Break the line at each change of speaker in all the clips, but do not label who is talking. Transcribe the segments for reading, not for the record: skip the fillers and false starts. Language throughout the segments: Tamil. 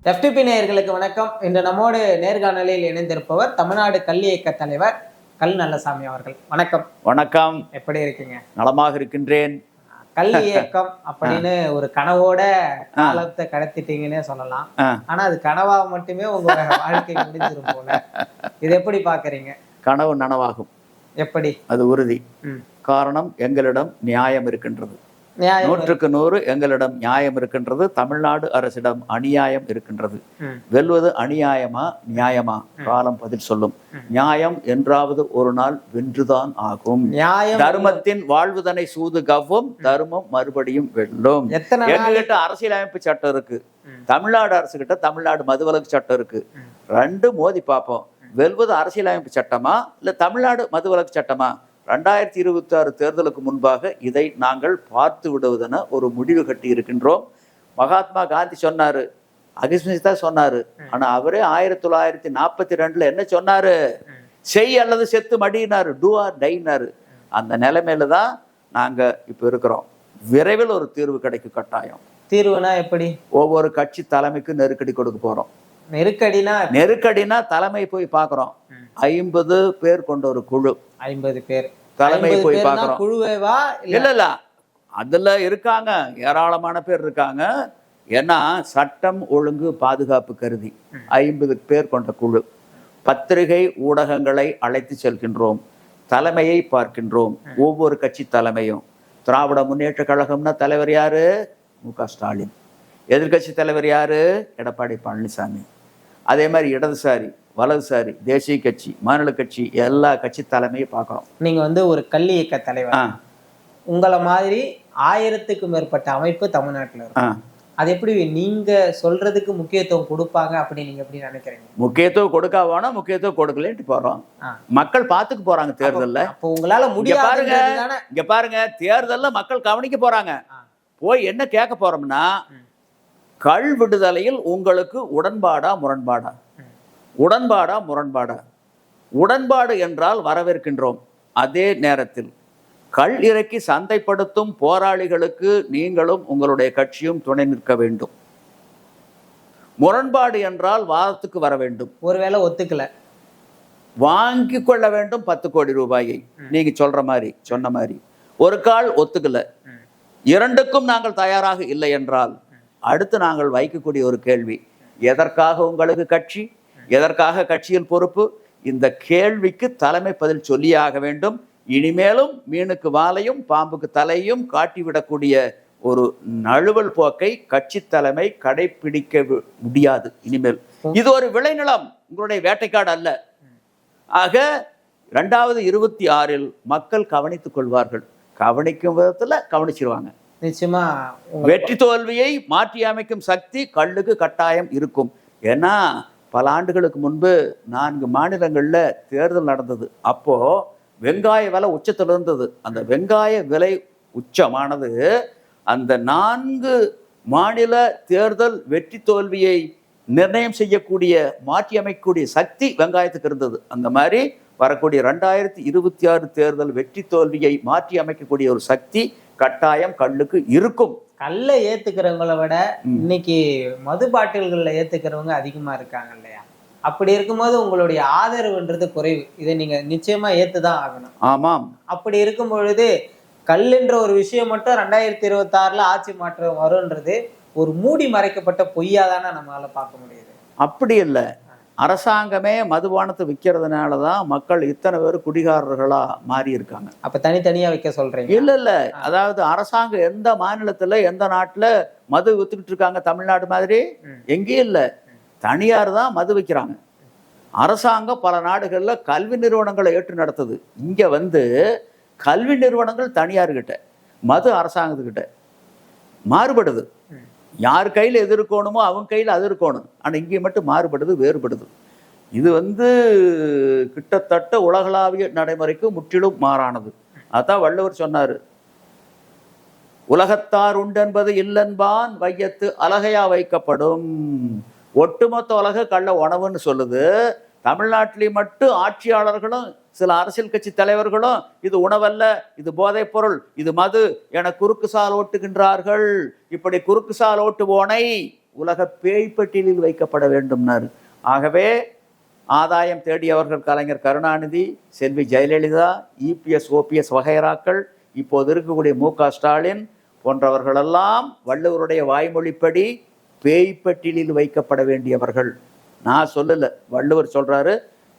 எஃப்டிபி நேயர்களுக்கு வணக்கம். இன்று நம்மோடு நேர்காணலில் இணைந்திருப்பவர் தமிழ்நாடு கல்வி இயக்க தலைவர் கல் நல்லசாமி அவர்கள். வணக்கம்.
வணக்கம்.
எப்படி இருக்கீங்க?
நலமாக இருக்கின்றேன்.
கல்வி இயக்கம் அப்படின்னு ஒரு கனவோட காலத்தை கடத்திட்டீங்கன்னே சொல்லலாம். ஆனா அது கனவா மட்டுமே உங்க வாழ்க்கை முடிஞ்சிரும் போல. இது எப்படி பாக்குறீங்க?
கனவு நனவாகும்.
எப்படி?
அது உறுதி. காரணம், எங்களிடம் நியாயம் இருக்கின்றது. 100க்கு 100 எங்களிடம் நியாயம் இருக்கின்றது. தமிழ்நாடு அரசிடம் அநியாயம் இருக்கின்றது. வெல்வது அநியாயமா நியாயமா? காலம் பதில் சொல்லும். நியாயம் என்றாவது ஒரு நாள் வென்றுதான் ஆகும். தர்மத்தின் வாழ்வுதனை சூது கவ்வும், தர்மம் மறுபடியும் வெல்லும். எங்ககிட்ட அரசியலமைப்பு சட்டம் இருக்கு, தமிழ்நாடு அரசு கிட்ட தமிழ்நாடு மதுவிலக்கு சட்டம் இருக்கு. ரெண்டு மோதி பார்ப்போம். வெல்வது அரசியலமைப்பு சட்டமா இல்ல தமிழ்நாடு மதுவிலக்கு சட்டமா? 2026 தேர்தலுக்கு முன்பாக இதை நாங்கள் பார்த்து விடுவதென ஒரு முடிவு கட்டி இருக்கின்றோம். மகாத்மா காந்தி சொன்னாரு, அகிம்சை சொன்னாரு. ஆனா அவரே 1942 என்ன சொன்னாரு? செய் அல்லது செத்து மடியினாரு, டூ ஆர் டைனாரு. அந்த நிலைமையில தான் நாங்க இப்ப இருக்கிறோம். விரைவில் ஒரு தீர்வு கிடைக்கும். கட்டாயம்.
தீர்வுனா எப்படி?
ஒவ்வொரு கட்சி தலைமைக்கு நெருக்கடி கொடுக்க போறோம். நெருக்கடினா தலைமை போய் பாக்குறோம். 50 பேர் கொண்ட ஒரு குழு,
50 பேர்
தலைமை போய் பாக்குறோம். இல்ல அதுல இருக்காங்க, ஏராளமான பேர் இருக்காங்க. ஏன்னா சட்டம் ஒழுங்கு பாதுகாப்பு கருதி 50 பேர் கொண்ட குழு. பத்திரிகை ஊடகங்களை அழைத்து செல்கின்றோம், தலைமையை பார்க்கின்றோம். ஒவ்வொரு கட்சி தலைமையும். திராவிட முன்னேற்ற கழகம்னா தலைவர் யாரு? மு.க. ஸ்டாலின். எதிர்கட்சி தலைவர் யாரு? எடப்பாடி பழனிசாமி. அதே மாதிரி இடதுசாரி, வலதுசாரி, தேசிய கட்சி, மாநில கட்சி, எல்லா கட்சி தலைமையை பார்க்கிறோம்.
நீங்க ஒரு கல்வி இயக்க தலைவர். உங்களை மாதிரி 1000க்கு மேற்பட்ட அமைப்பு தமிழ்நாட்டில் இருக்கு. அது எப்படி நீங்க சொல்றதுக்கு முக்கியத்துவம் கொடுப்பாங்க அப்படி நீங்க எப்படி நினைக்கிறீங்க?
முக்கியத்துவம் கொடுக்க வேணாம், முக்கியத்துவம் கொடுக்கலன்ட்டு போறோம். மக்கள் பார்த்துக்கு போறாங்க தேர்தல்ல.
அப்போ உங்களால முடியாது.
இங்க பாருங்க, தேர்தல்ல மக்கள் கவனிக்க போறாங்க. போய் என்ன கேட்க போறோம்னா, கள் விடுதலையில் உங்களுக்கு உடன்பாடா முரண்பாடா? உடன்பாடா முரண்பாடா? உடன்பாடு என்றால் வரவேற்கின்றோம். அதே நேரத்தில் கள் இறக்கி சந்தைப்படுத்தும் போராளிகளுக்கு நீங்களும் உங்களுடைய கட்சியும் துணை நிற்க வேண்டும். முரண்பாடு என்றால் வாதத்துக்கு வர வேண்டும்.
ஒருவேளை ஒத்துக்கல,
வாங்கி கொள்ள வேண்டும் 10 கோடி ரூபாயை. நீங்க சொன்ன மாதிரி ஒரு கால் ஒத்துக்கல, இரண்டுக்கும் நாங்கள் தயாராக இல்லை என்றால் அடுத்து நாங்கள் வைக்கக்கூடிய ஒரு கேள்வி, எதற்காக உங்களுக்கு கட்சி, எதற்காக கட்சியின் பொறுப்பு? இந்த கேள்விக்கு தலைமை பதில் சொல்லியாக வேண்டும். இனிமேலும் மீனுக்கு வாலையும் பாம்புக்கு தலையும் காட்டிவிடக்கூடிய ஒரு நழுவல் போக்கை கட்சி தலைமை கடைபிடிக்க முடியாது இனிமேல். இது ஒரு விளைநிலம், உங்களுடைய வேட்டைக்காடு அல்ல. ஆக 2026 மக்கள் கவனித்துக் கொள்வார்கள். கவனிக்கும் விதத்துல கவனிச்சிருவாங்க.
நிச்சயமா
வெற்றி தோல்வியை மாற்றி அமைக்கும் சக்தி கல்லுக்கு கட்டாயம் இருக்கும். ஏன்னா பல ஆண்டுகளுக்கு முன்பு 4 மாநிலங்கள்ல தேர்தல் நடந்தது. அப்போ வெங்காய விலை உச்சத்தில் இருந்தது. அந்த வெங்காய விலை உச்சமானது அந்த 4 மாநில தேர்தல் வெற்றி தோல்வியை நிர்ணயம் செய்யக்கூடிய, மாற்றி அமைக்கக்கூடிய சக்தி வெங்காயத்துக்கு இருந்தது. அந்த மாதிரி வரக்கூடிய 2026 தேர்தல் வெற்றி தோல்வியை மாற்றி அமைக்கக்கூடிய ஒரு சக்தி கட்டாயம் கல்லுக்கு இருக்கும்.
கல்லை ஏத்துக்கிறவங்களை விட இன்னைக்கு மது பாட்டில்கள்ல ஏத்துக்கிறவங்க அதிகமா இருக்காங்க இல்லையா? அப்படி இருக்கும்போது உங்களுடைய ஆதரவுன்றது குறைவு. இதை நீங்க நிச்சயமா ஏத்துதான் ஆகணும்.
ஆமாம்.
அப்படி இருக்கும் பொழுது கல்லுன்ற ஒரு விஷயம் மட்டும் 2026 ஆட்சி மாற்றம் வரும்ன்றது ஒரு மூடி மறைக்கப்பட்ட பொய்யாதானே நம்மளால பார்க்க முடியுது.
அப்படி இல்லை. அரசாங்கமே மதுபானத்தை விற்கிறதுனாலதான் மக்கள் இத்தனை பேர் குடிகாரர்களா மாறி இருக்காங்க.
அப்ப தனித்தனியா வைக்க சொல்றீங்க?
இல்ல. அதாவது அரசாங்கம் எந்த மாநிலத்துல எந்த நாட்டுல மது வித்துக்கிட்டு இருக்காங்க தமிழ்நாடு மாதிரி? எங்கேயும் இல்லை. தனியார் தான் மது விற்கிறாங்க. அரசாங்கம் பல நாடுகள்ல கல்வி நிறுவனங்களை ஏற்று நடத்துது. இங்க கல்வி நிறுவனங்கள் தனியார்கிட்ட, மது அரசாங்கத்துக்கிட்ட. மாறுபடுது. யார் கையில் எது இருக்கணுமோ அவங்க கையில் அது இருக்கணும். ஆனால் இங்கே மட்டும் மாறுபடுது, வேறுபடுது. இது கிட்டத்தட்ட உலகளாவிய நடைமுறைக்கு முற்றிலும் மாறானது. அதான் வள்ளுவர் சொன்னாரு, உலகத்தார் உண்டென்பது இல்லென்பான் வையத்து அலகையா வைக்கப்படும். ஒட்டுமொத்த உலக கள்ள உணவுன்னு சொல்லுது. தமிழ்நாட்டிலேயே மட்டும் ஆட்சியாளர்களும் சில அரசியல் கட்சி தலைவர்களும் இது உணவல்ல, இது போதைப் பொருள், இது மது என குறுக்கு சால் ஓட்டுகின்றார்கள். இப்படி குறுக்கு சால் ஓட்டுவோனை உலக பேய்ப்பட்டியலில் வைக்கப்பட வேண்டும்னாரு. ஆகவே ஆதாயம் தேடியவர்கள் கலைஞர் கருணாநிதி, செல்வி ஜெயலலிதா, இபிஎஸ் ஓபிஎஸ் வகைராக்கள், இப்போது இருக்கக்கூடிய மு.க. ஸ்டாலின் போன்றவர்களெல்லாம் வள்ளுவருடைய வாய்மொழிப்படி பேய்ப்பட்டியலில் வைக்கப்பட வேண்டியவர்கள். நான் சொல்லல, வள்ளுவர் சொல்றாரு.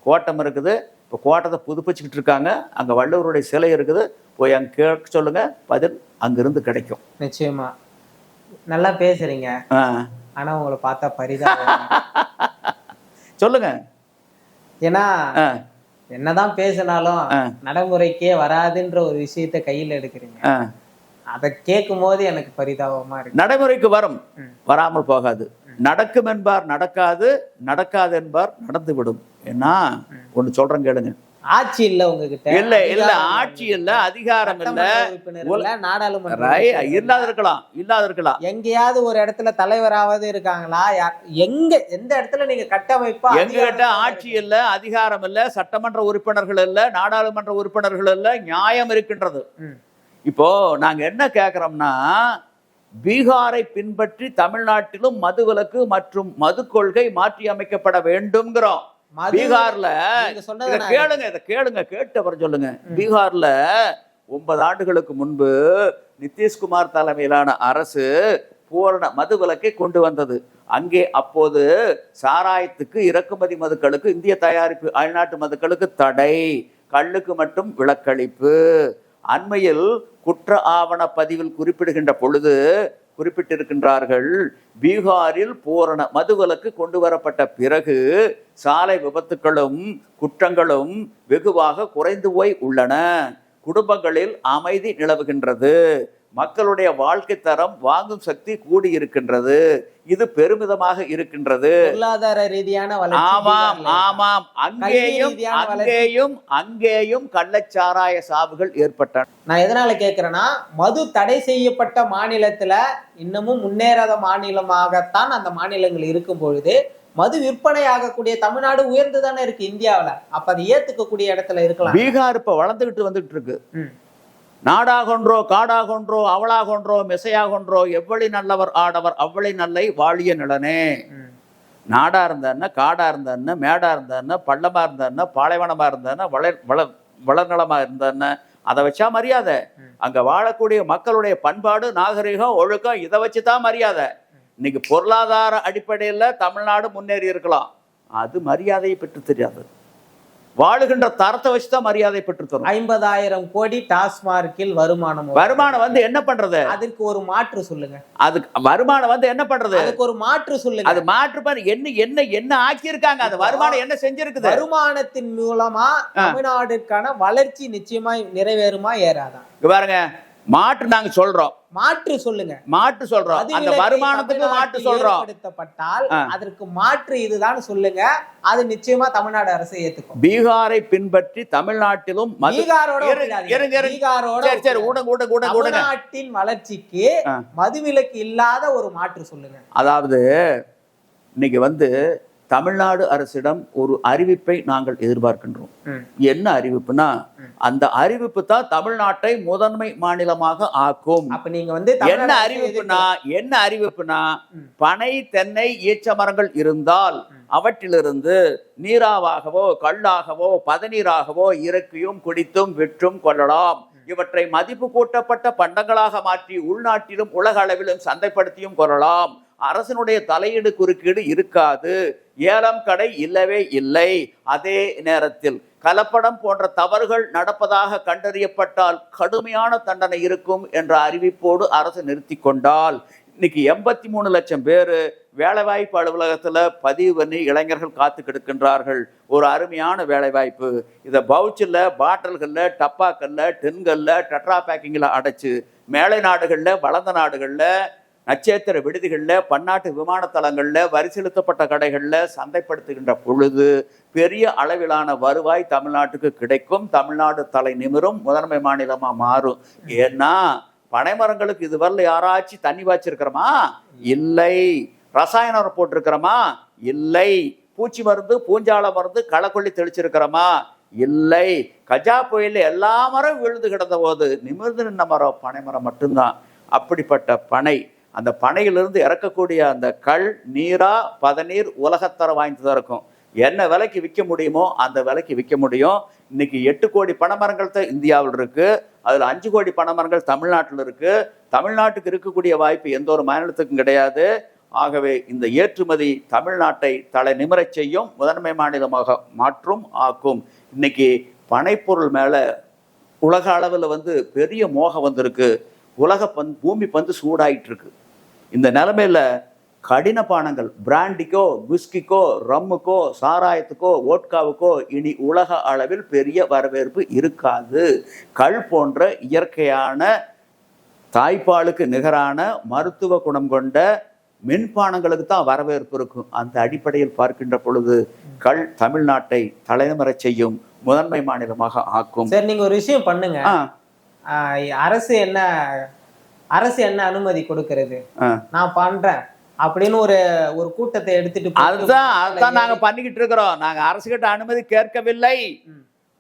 கோட்டம் இருக்குது, இப்போ கோட்டத்தை புதுப்பிச்சுக்கிட்டு இருக்காங்க, அங்கே வள்ளுவருடைய சிலை இருக்குது, போய் அங்கே கேட்க சொல்லுங்க, பதில் அங்கிருந்து கிடைக்கும்.
நிச்சயமா நல்லா பேசுறீங்க. ஆனா உங்களை பார்த்தா பரிதாபம்.
சொல்லுங்க.
ஏன்னா என்னதான் பேசினாலும் நடைமுறைக்கே வராதுன்ற ஒரு விஷயத்த கையில எடுக்கிறீங்க. அதை கேட்கும் போது எனக்கு பரிதாபமா இருக்கு.
நடைமுறைக்கு வரும், வராமல் போகாது. நடக்கும் என்பார் நடக்காது, நடக்காது என்பார் நடந்து விடும். ஏன்னா ஒண்ணு சொல்றேன் கேளுங்க.
ஆட்சி இல்ல உங்ககிட்ட.
இல்ல ஆட்சி இல்ல, அதிகாரம் இல்ல,
நாடாளுமன்ற
இல்லாத இருக்கலாம்.
எங்கேயாவது ஒரு இடத்துல தலைவராவது இருக்காங்களா? எந்த இடத்துல நீங்க கட்டமைப்பா?
எங்ககிட்ட ஆட்சி இல்ல, அதிகாரம் இல்ல, சட்டமன்ற உறுப்பினர்கள் இல்ல, நாடாளுமன்ற உறுப்பினர்கள் இல்ல, நியாயம் இருக்கின்றது. இப்போ நாங்க என்ன கேட்கிறோம்னா, பீகாரை பின்பற்றி தமிழ்நாட்டிலும் மதுவிலக்கு மற்றும் மது கொள்கை மாற்றி அமைக்கப்பட வேண்டும்ங்கிறோம். பீகார்ல கேளுங்க, கேட்டு அப்புறம் சொல்லுங்க. பீகார்ல 9 ஆண்டுகளுக்கு முன்பு நிதிஷ்குமார் தலைமையிலான அரசு பூரண மதுவிலக்கை கொண்டு வந்தது. அங்கே அப்போது சாராயத்துக்கு, இறக்குமதி மதுக்களுக்கு, இந்திய தயாரிப்பு அயல்நாட்டு மதுக்களுக்கு தடை, கள்ளுக்கு மட்டும் விலக்களிப்பு. அண்மையில் குற்ற ஆவண பதிவில் குறிப்பிடுகின்ற பொழுது குறிப்பிட்டிருக்கின்றார்கள், பீகாரில் பூரண மதுவிலக்கு கொண்டு வரப்பட்ட பிறகு சாலை விபத்துக்களும் குற்றங்களும் வெகுவாக குறைந்து போய் உள்ளன, குடும்பங்களில் அமைதி நிலவுகின்றது, மக்களுடைய வாழ்க்கை தரம், வாங்கும் சக்தி கூடி இருக்கின்றது. இது பெருமிதமாக இருக்கின்றது.
பொருளாதார ரீதியான வளர்ச்சி.
ஆமாம் ஆமாம். அங்கேயும் கள்ளச்சாராய சாவுகள் ஏற்பட்டன.
நான் எதனால கேட்கிறேன்னா, மது தடை செய்யப்பட்ட மாநிலத்துல இன்னமும் முன்னேறாத மாநிலமாகத்தான் அந்த மாநிலங்கள் இருக்கும் பொழுது மது விற்பனை ஆகக்கூடிய தமிழ்நாடு உயர்ந்துதானே இருக்கு இந்தியாவில. அப்ப அதை ஏத்துக்கக்கூடிய இடத்துல இருக்கலாம்.
பீகார் இப்ப வளர்ந்துகிட்டு வந்துட்டு இருக்கு. நாடாகொன்றோ காடாகொன்றோ அவளாகொன்றோ மெசையாகொன்றோ எவ்வளி நல்லவர் ஆடவர் அவ்வளி நல்லை வாழிய நிலனே. நாடா இருந்தா, காடா இருந்தா, மேடா இருந்தா, பள்ளமா இருந்தா, பாலைவனமா இருந்தா, வளர்நலமா இருந்தா, அதை வச்சா மரியாதை. அங்க வாழக்கூடிய மக்களுடைய பண்பாடு, நாகரிகம், ஒழுக்கம், இதை வச்சுதான் மரியாதை. இன்னைக்கு பொருளாதார அடிப்படையில் தமிழ்நாடு முன்னேறி இருக்கலாம், அது மரியாதையை பெற்று தெரியாது. வாழுகின்ற தரத்தை வச்சுதான் மரியாதை பெற்று தரும்.
50,000 கோடி டாஸ்மார்க்கில் வருமானம்
வந்து என்ன பண்றது?
அதுக்கு ஒரு மாற்று சொல்லுங்க.
அதுக்கு வருமானம் வந்து என்ன பண்றது?
அதுக்கு ஒரு மாற்று சொல்லுங்க. அது
மாற்று பாரு, என்ன ஆக்கி இருக்காங்க, அது வருமானம் என்ன செஞ்சிருக்குது?
வருமானத்தின் மூலமா தமிழ்நாடுக்கான வளர்ச்சி நிச்சயமா நிறைவேறுமா ஏறாதா?
பாருங்க, மாற்று நாங்க சொல்றோம்,
மாற்று சொல்லுங்க.
மாற்று சொல்றோம், அந்த வருமானத்துக்கு மாற்று சொல்றோம்.
அதற்கு மாற்று இதுதான் சொல்லுங்க. அது நிச்சயமா தமிழ்நாடு அரசு ஏத்துக்கும்.
பீகாரை பின்பற்றி தமிழ்நாட்டிலும்
தமிழ்நாட்டின் வளர்ச்சிக்கு மதுவிலக்கு இல்லாத ஒரு மாற்று சொல்லுங்க.
அதாவது இன்னைக்கு வந்து தமிழ்நாடு அரசிடம் ஒரு அறிவிப்பை நாங்கள் எதிர்பார்க்கின்றோம். என்ன அறிவிப்புனா, அந்த அறிவிப்பு தான் தமிழ்நாட்டை முதன்மை மாநிலமாக ஆக்கும்.
அப்ப நீங்க வந்து
என்ன அறிவிப்புனா பனை, தென்னை, ஈச்ச மரங்கள் இருந்தால் அவற்றிலிருந்து நீராவாகவோ கல்லாகவோ பதநீராகவோ இறக்கியும் குடித்தும் விற்றும் கொள்ளலாம். இவற்றை மதிப்பு கூட்டப்பட்ட பண்டங்களாக மாற்றி உள்நாட்டிலும் உலக அளவிலும் சந்தைப்படுத்தியும் கொள்ளலாம். அரசனுடைய தலையீடு குறுக்கீடு இருக்காது. ஏலம் கடை இல்லவே இல்லை. அதே நேரத்தில் கலப்படம் போன்ற தவறுகள் நடப்பதாக கண்டறியப்பட்டால் கடுமையான தண்டனை இருக்கும் என்ற அறிவிப்போடு அரசு நிறுத்தி கொண்டால், இன்னைக்கு 83 லட்சம் பேர் வேலைவாய்ப்பு அலுவலகத்துல பதிவு பண்ணி இளைஞர்கள் காத்து கிடக்கின்றார்கள். ஒரு அருமையான வேலைவாய்ப்பு. இதை பவுச்சில், பாட்டில்கள்ல, டப்பாக்கல்ல, டின்கள்ல, டெட்ரா பேக்கிங்ல அடைச்சு மேலை நாடுகள்ல, வளர்ந்த நாடுகள்ல, நட்சத்திர விடுதிகள்ல, பன்னாட்டு விமான தளங்கள்ல, வரி செலுத்தப்பட்ட கடைகள்ல சந்தைப்படுத்துகின்ற பொழுது பெரிய அளவிலான வருவாய் தமிழ்நாட்டுக்கு கிடைக்கும். தமிழ்நாடு தலை நிமிரும், முதன்மை மாநிலமா மாறும். ஏன்னா பனைமரங்களுக்கு இதுவரையில் யாராச்சும் தண்ணி பாய்ச்சிருக்கிறோமா? இல்லை. ரசாயனம் போட்டிருக்கிறோமா? இல்லை. பூச்சி மருந்து, பூஞ்சால மருந்து, களக்கொல்லி தெளிச்சிருக்கிறோமா? இல்லை. கஜா புயல் எல்லா மரம் விழுந்து கிடந்த போது நிமிர்ந்து நின்ன மரம் பனைமரம் மட்டும்தான். அப்படிப்பட்ட பனை அந்த பனையிலிருந்து இறக்கக்கூடிய அந்த கல் நீரா பதநீர் உலகத்தரம் வாய்ந்ததாக இருக்கும். என்ன விலைக்கு விற்க முடியுமோ அந்த விலைக்கு விற்க முடியும். இன்னைக்கு 8 கோடி பனைமரங்கள் தான் இந்தியாவில் இருக்கு. அதில் 5 கோடி பனைமரங்கள் தமிழ்நாட்டில் இருக்கு. தமிழ்நாட்டுக்கு இருக்கக்கூடிய வாய்ப்பு எந்த ஒரு மாநிலத்துக்கும் கிடையாது. ஆகவே இந்த ஏற்றுமதி தமிழ்நாட்டை தலை நிமிரச் செய்யும், முதன்மை மாநிலமாக மாற்றும் ஆக்கும். இன்னைக்கு பனைப்பொருள் மேல உலக அளவில் பெரிய மோகம் வந்திருக்கு. பூமி சூடாயிட்டு இருக்கு. இந்த நிலைமையில கடின பானங்கள் பிராண்டிக்கோ விஸ்கிக்கோ ரம்முக்கோ சாராயத்துக்கோ ஓட்காவுக்கோ இனி உலக அளவில் பெரிய வரவேற்பு இருக்காது. கள் போன்ற இயற்கையான தாய்ப்பாலுக்கு நிகரான மருத்துவ குணம் கொண்ட மின்பானங்களுக்கு தான் வரவேற்பு இருக்கும். அந்த அடிப்படையில் பார்க்கின்ற பொழுது கள் தமிழ்நாட்டை தலைநிமிரச் செய்யும், முதன்மை மாநிலமாக ஆக்கும்.
சரி, நீங்க ஒரு விஷயம் பண்ணுங்க. அரசு என்ன அனுமதி கொடுக்கிறது, நான் பண்றேன் அப்படின்னு ஒரு கூட்டத்தை எடுத்துட்டு
அதுதான் நாங்க பண்ணிக்கிட்டு இருக்கிறோம். நாங்க அரசுகிட்ட அனுமதி கேட்கவில்லை.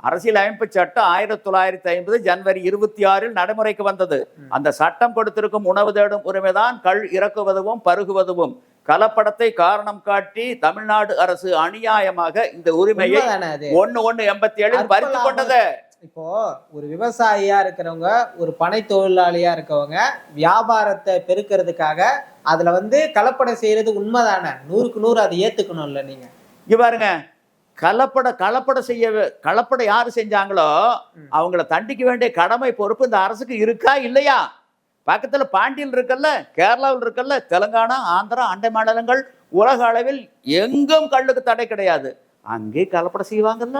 அரசியல் அமைப்பு சட்டம் 1950 ஜனவரி 26 நடைமுறைக்கு வந்தது. அந்த சட்டம் கொடுத்திருக்கும் உணவு தேடும் உரிமைதான் கள் இறக்குவதும் பருகுவதும். கலப்படத்தை காரணம் காட்டி தமிழ்நாடு அரசு அநியாயமாக இந்த உரிமையை 1/1/87 பறித்து கொண்டது.
இப்போ ஒரு விவசாயியா இருக்கிறவங்க, ஒரு பனை தொழிலாளியா இருக்கவங்க வியாபாரத்தை பெருக்கிறதுக்காக அதுல கலப்படம் செய்யறது உண்மைதானே? 100க்கு 100 அதை ஏத்துக்கணும்ல நீங்க.
இங்க பாருங்க, கலப்படம் யாரு செஞ்சாங்களோ அவங்கள தண்டிக்க வேண்டிய கடமை பொறுப்பு இந்த அரசுக்கு இருக்கா இல்லையா? பக்கத்துல பாண்டியில் இருக்கல்ல, கேரளாவில் இருக்கல்ல, தெலுங்கானா, ஆந்திரா, அண்டை மாநிலங்கள், உலக அளவில் எங்கும் கல்லுக்கு தடை கிடையாது. அங்கே கலப்படம் செய்வாங்கல்ல.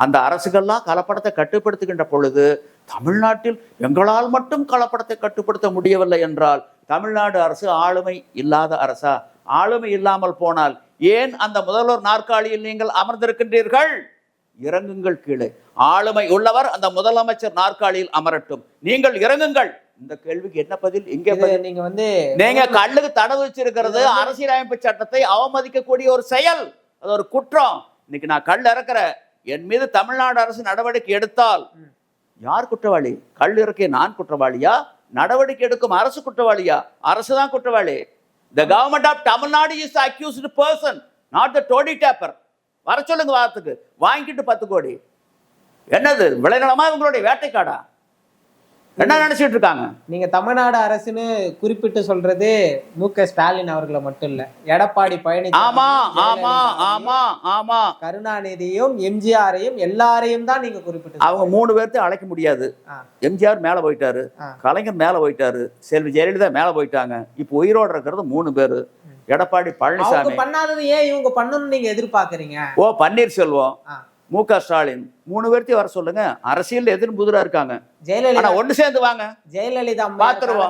அந்த அரசுகள்லாம் கலப்படத்தை கட்டுப்படுத்துகின்ற பொழுது தமிழ்நாட்டில் எங்களால் மட்டும் கலப்படத்தை கட்டுப்படுத்த முடியவில்லை என்றால் தமிழ்நாடு அரசு ஆளுமை இல்லாத அரசா? ஆளுமை இல்லாமல் போனால் ஏன் அந்த முதல்வர் நாற்காலியில் நீங்கள் அமர்ந்திருக்கின்றீர்கள்? இறங்குங்கள் கீழே. ஆளுமை உள்ளவர் அந்த முதலமைச்சர் நாற்காலியில் அமரட்டும், நீங்கள் இறங்குங்கள். இந்த கேள்விக்கு என்ன பதில்? இங்கே நீங்க கல்லுக்கு தடை வச்சிருக்கிறது அரசியலமைப்பு சட்டத்தை அவமதிக்கக்கூடிய ஒரு செயல், அது ஒரு குற்றம். இன்னைக்கு நான் கல் இறக்குற, என் மீது தமிழ்நாடு அரசு நடவடிக்கை எடுத்தால் யார் குற்றவாளி? கல் இறக்கிய நான் குற்றவாளியா? நடவடிக்கை எடுக்கும் அரசு குற்றவாளியா? அரசு தான் குற்றவாளி. The government of Tamil Nadu is the accused person, not the toddy tapper. வர சொல்லுங்க வாரத்துக்கு, வாங்கிட்டு 10 கோடி. என்னது விளைநிலமா இவங்களுடைய வேட்டைக்காடா? என்ன நினைச்சிட்டு இருக்காங்க?
நீங்க தமிழ்நாடு அரசுன்னு குறிப்பிட்டு சொல்றது மு.க. ஸ்டாலின் அவர்களை மட்டும் இல்ல, எடப்பாடி பழனிசாமி, கருணாநிதியும் எம்ஜிஆரையும் எல்லாரையும் தான் நீங்க குறிப்பிட்டு.
அவங்க 3 பேர்த்தையும் அழைக்க முடியாது. எம்ஜிஆர் மேல போயிட்டாரு, கலைஞர் மேல போயிட்டாரு, செல்வி ஜெயலலிதா மேல போயிட்டாங்க. இப்போ உயிரோடு இருக்கிறது 3 பேரு. எடப்பாடி பழனிசாமி
பண்ணாதது ஏன் இவங்க பண்ணணும்னு நீங்க எதிர்பார்க்கறீங்க?
பன்னீர்செல்வம், மு.க. ஸ்டாலின் 3 பேர்த்தையும் வர சொல்லுங்க. அரசியல் எதிர் புதிரா இருக்காங்க.
ஜெயலலிதா
ஒண்ணு சேர்ந்து வாங்க.
ஜெயலலிதா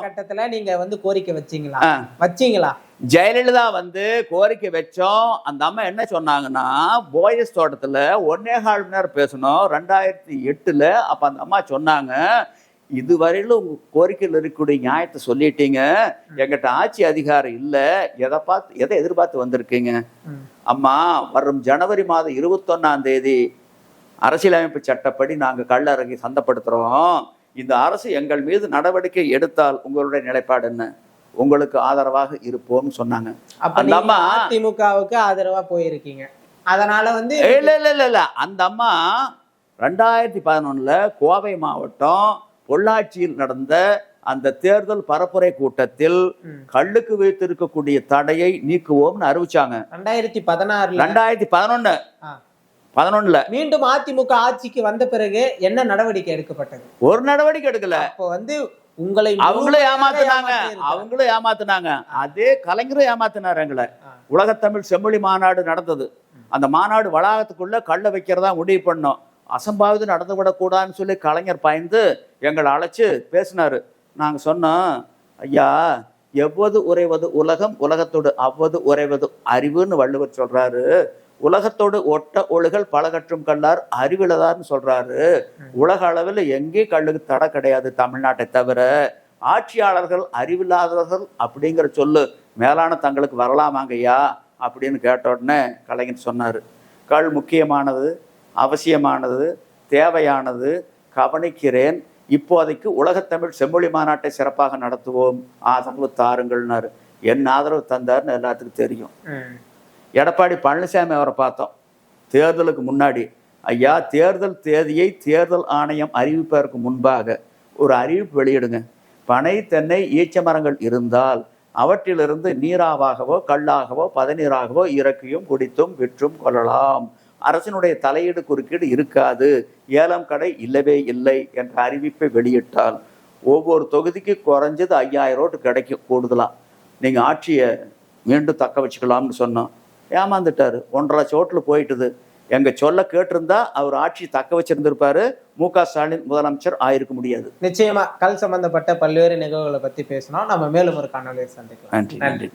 கட்டத்துல நீங்க கோரிக்கை வச்சீங்களா?
ஜெயலலிதா கோரிக்கை வச்சோம். அந்த அம்மா என்ன சொன்னாங்கன்னா, போயஸ் தோட்டத்துல 1.25 மணி நேரம் பேசணும் 2008. அப்ப அந்த அம்மா சொன்னாங்க, இதுவரையிலும் உங்க கோரிக்கையில் இருக்கக்கூடிய நியாயத்தை சொல்லிட்டீங்க, எங்கிட்ட ஆட்சி அதிகாரம் இல்ல, எதை எதிர்பார்த்து வந்திருக்கீங்க? அம்மா, வரும் ஜனவரி மாதம் 21ஆம் தேதி அரசியலமைப்பு சட்டப்படி நாங்க கள்ளரங்கை சந்தப்படுத்துறோம். இந்த அரசு எங்கள் மீது நடவடிக்கை எடுத்தால் உங்களுடைய நிலைப்பாடு என்ன? உங்களுக்கு ஆதரவாக இருப்போம்னு சொன்னாங்க.
அந்த அம்மா அதிமுகவுக்கு ஆதரவா போயிருக்கீங்க. அதனால
இல்ல அந்த அம்மா 2011 கோவை மாவட்டம் பொள்ளாச்சியில் நடந்த அந்த தேர்தல் பரப்புரை கூட்டத்தில் கல்லுக்கு வைத்திருக்கக்கூடிய தடையை நீக்குவோம்னு அறிவிச்சாங்க. 2011
மீண்டும் அதிமுக ஆட்சிக்கு வந்த பிறகு என்ன நடவடிக்கை எடுக்கப்பட்டது?
ஒரு நடவடிக்கை எடுக்கல.
அப்போ உங்களை
அவங்களும் ஏமாத்தினாங்க. அதே கலைஞரும் ஏமாத்தினார் எங்களை. உலகத்தமிழ் செம்மொழி மாநாடு நடந்தது. அந்த மாநாடு வளாகத்துக்குள்ள கல்லை வைக்கிறதா முடிவு பண்ணோம். அசம்பாவிதம் நடந்துவிடக்கூடாதுன்னு சொல்லி கலைஞர் பயந்து எங்களை அழைச்சு பேசினாரு. நாங்க சொன்னோம், ஐயா, எவ்வது உறைவது உலகம், உலகத்தோடு அவ்வது உறைவது அறிவுன்னு வள்ளுவர் சொல்றாரு. உலகத்தோடு ஒட்ட ஒழுகல் பலகற்றும் கல்லார் அறிவிலதார்னு சொல்றாரு. உலக அளவில் எங்கே கல்லுக்கு தடை கிடையாது தமிழ்நாட்டை தவிர. ஆட்சியாளர்கள் அறிவில்லாதவர்கள் அப்படிங்கிற சொல்லு மேலான தங்களுக்கு வரலாமாங்கய்யா அப்படின்னு கேட்ட உடனே கலைஞர் சொன்னார், கல் முக்கியமானது, அவசியமானது, தேவையானது, கவனிக்கிறேன், இப்போதைக்கு உலகத்தமிழ் செம்மொழி மாநாட்டை சிறப்பாக நடத்துவோம், ஆதரவு தாருங்கள்னாரு. என் ஆதரவு தந்தாருன்னு எல்லாத்துக்கும் தெரியும். எடப்பாடி பழனிசாமி அவரை பார்த்தோம் தேர்தலுக்கு முன்னாடி, ஐயா தேர்தல் தேதியை தேர்தல் ஆணையம் அறிவிப்பதற்கு முன்பாக ஒரு அறிவிப்பு வெளியிடுங்க. பனை, தென்னை, ஈச்ச மரங்கள் இருந்தால் அவற்றிலிருந்து நீராவாகவோ கல்லாகவோ பதநீராகவோ இறக்கியும் குடித்தும் விற்றும் கொள்ளலாம். அரசினுடைய தலையீடு குறுக்கீடு இருக்காது, ஏலம் கடை இல்லவே இல்லை என்ற அறிவிப்பை வெளியிட்டால் ஒவ்வொரு தொகுதிக்கு குறைஞ்சது 5000 ஓட்டு கிடைக்கும் கூடுதலாம். நீங்கள் ஆட்சியை மீண்டும் தக்க வச்சுக்கலாம்னு சொன்னோம். ஏமாந்துட்டாரு. 1.5 லட்சம் ஓட்டில் போயிட்டுது. எங்க சொல்ல கேட்டிருந்தா அவர் ஆட்சி தக்க வச்சிருந்திருப்பாரு. மு.க. ஸ்டாலின் முதலமைச்சர் ஆயிருக்க முடியாது.
நிச்சயமா கல் சம்பந்தப்பட்ட பல்வேறு நிகழ்வுகளை பத்தி பேசணும். நம்ம மேலும் ஒரு காணொலியை சந்திக்கலாம்.
நன்றி.